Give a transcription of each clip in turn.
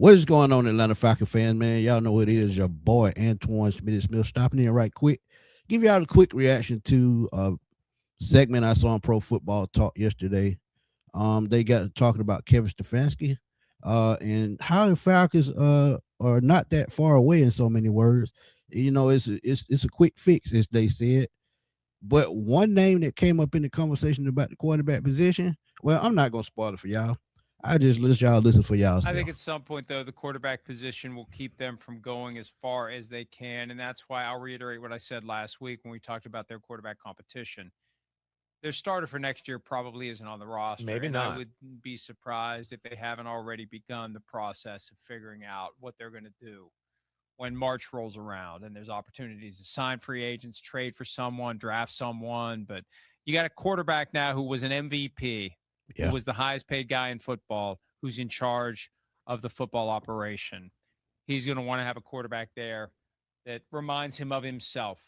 What is going on, Atlanta Falcon fans, man? Y'all know what it is. Your boy, Antoine Smith stopping in right quick. Give y'all a quick reaction to a segment I saw on Pro Football Talk yesterday. They got talking about Kevin Stefanski and how the Falcons are not that far away in so many words. You know, it's a quick fix, as they said. But one name that came up in the conversation about the quarterback position, well, I'm not gonna spoil it for y'all. I just let y'all listen for y'all I think self. at some point, though, the quarterback position will keep them from going as far as they can. And that's why I'll reiterate what I said last week when we talked about their quarterback competition. Their starter for next year probably isn't on the roster. Maybe And I not. would be surprised if they haven't already begun the process of figuring out what they're going to do when March rolls around and there's opportunities to sign free agents, trade for someone, draft someone. But you got a quarterback now who was an MVP, who Yeah. was the highest paid guy in football, who's in charge of the football operation. He's going to want to have a quarterback there that reminds him of himself,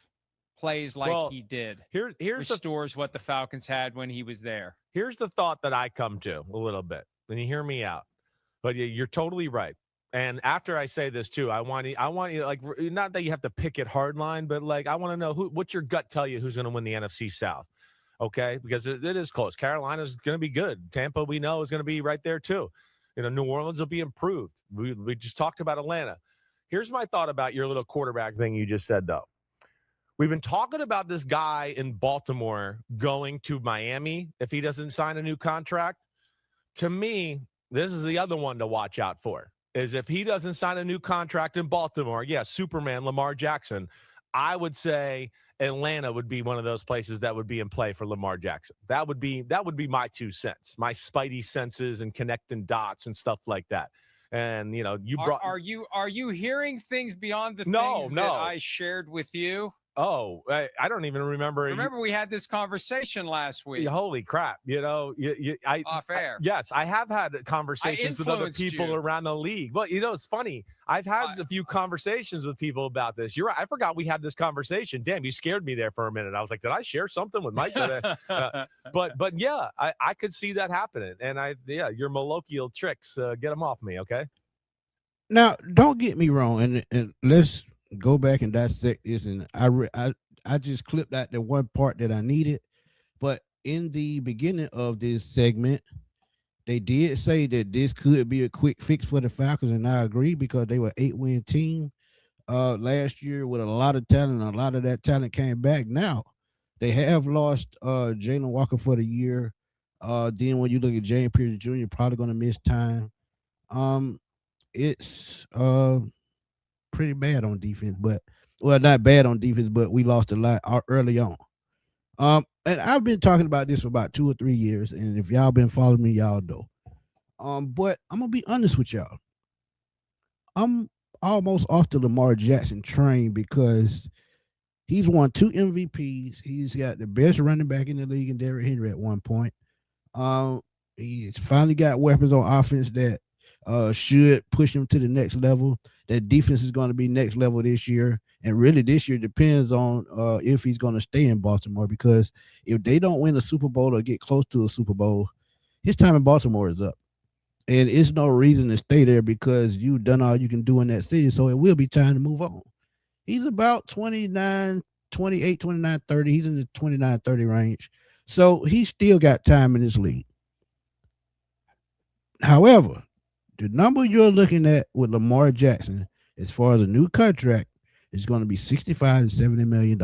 plays like Well, he did, here's restores what the Falcons had when he was there. here's the thought that I come to a little bit. Then you hear me out, but you're totally right. And after I say this too, I want you like not that you have to pick it hard line, but like I want to know what's your gut tell you who's going to win the NFC South. Okay, because it is close. Carolina's going to be good. Tampa, we know, is going to be right there too. New Orleans will be improved. We just talked about Atlanta. Here's my thought about your little quarterback thing you just said, though. We've been talking about this guy in Baltimore going to Miami if he doesn't sign a new contract. To me, this is the other one to watch out for, is if he doesn't sign a new contract in Baltimore, Superman, Lamar Jackson, I would say Atlanta would be one of those places that would be in play for Lamar Jackson. That would be my 2 cents, my spidey senses and connecting dots and stuff like that. And you brought. Are you hearing things beyond the No, things no. that I shared with you? Oh, I don't even remember. Remember, we had this conversation last week. Holy crap! Off air. Yes, I have had conversations with other people around the league. Well, it's funny. I've had a few conversations with people about this. You're right. I forgot we had this conversation. Damn, you scared me there for a minute. I was like, did I share something with Mike? But yeah, I could see that happening. And your malloquial tricks, get them off me, okay? Now, don't get me wrong, and let's go back and dissect this. And I just clipped out the one part that I needed, but in the beginning of this segment, they did say that this could be a quick fix for the Falcons, and I agree because they were 8-win team last year with a lot of talent. A lot of that talent came back. Now they have lost Jalen Walker for the year. Then when you look at James Pierce Jr., probably going to miss time. It's pretty bad on defense, but not bad on defense, but we lost a lot early on. And I've been talking about this for about 2 or 3 years, and if y'all been following me, y'all know. But I'm gonna be honest with y'all. I'm almost off the Lamar Jackson train because he's won 2 MVPs. He's got the best running back in the league in Derrick Henry at one point. He's finally got weapons on offense that should push him to the next level. That defense is going to be next level this year. And really this year depends on if he's going to stay in Baltimore, because if they don't win a Super Bowl or get close to a Super Bowl, his time in Baltimore is up. And it's no reason to stay there because you've done all you can do in that city. So it will be time to move on. He's about 29, 28, 29, 30. He's in the 29, 30 range. So he's still got time in this league. However, the number you're looking at with Lamar Jackson, as far as a new contract, is going to be $65 to $70 million.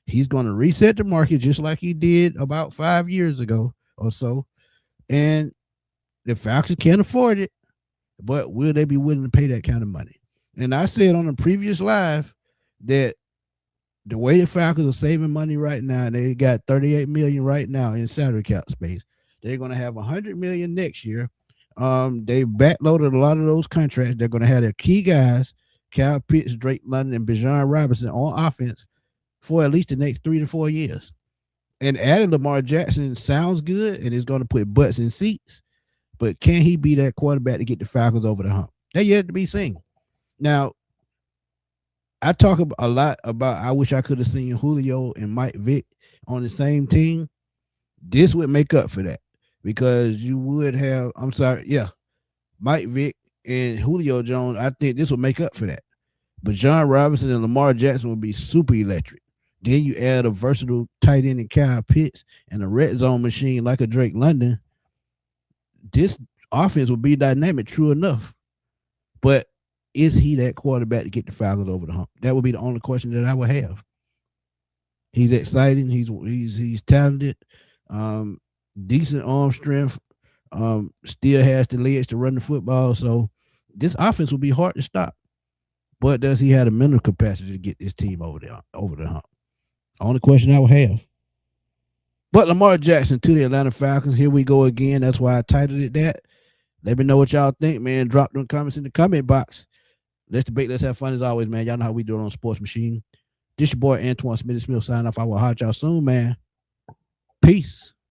He's going to reset the market just like he did about 5 years ago or so. And the Falcons can't afford it, but will they be willing to pay that kind of money? And I said on the previous live that the way the Falcons are saving money right now, they got $38 million right now in salary cap space. They're going to have $100 million next year. They backloaded a lot of those contracts. They're going to have their key guys, Kyle Pitts, Drake London, and Bijan Robinson on offense for at least the next 3 to 4 years. And adding Lamar Jackson sounds good, and it's going to put butts in seats. But can he be that quarterback to get the Falcons over the hump? That yet to be seen. Now, I talk a lot about I wish I could have seen Julio and Mike Vick on the same team. This would make up for that because you would have, Mike Vick and Julio Jones, I think this will make up for that. But John Robinson and Lamar Jackson will be super electric. Then you add a versatile tight end in Kyle Pitts and a red zone machine like a Drake London. This offense will be dynamic, true enough. But is he that quarterback to get the Falcons over the hump? That would be the only question that I would have. He's exciting. He's talented. Decent arm strength. Still has the legs to run the football. So this offense will be hard to stop. But does he have the mental capacity to get this team over the hump? Only question I would have. But Lamar Jackson to the Atlanta Falcons. Here we go again. That's why I titled it that. Let me know what y'all think, man. Drop them comments in the comment box. Let's debate. Let's have fun as always, man. Y'all know how we do it on Sports Machine. This your boy Antoine Smith signing off. I will holler at y'all soon, man. Peace.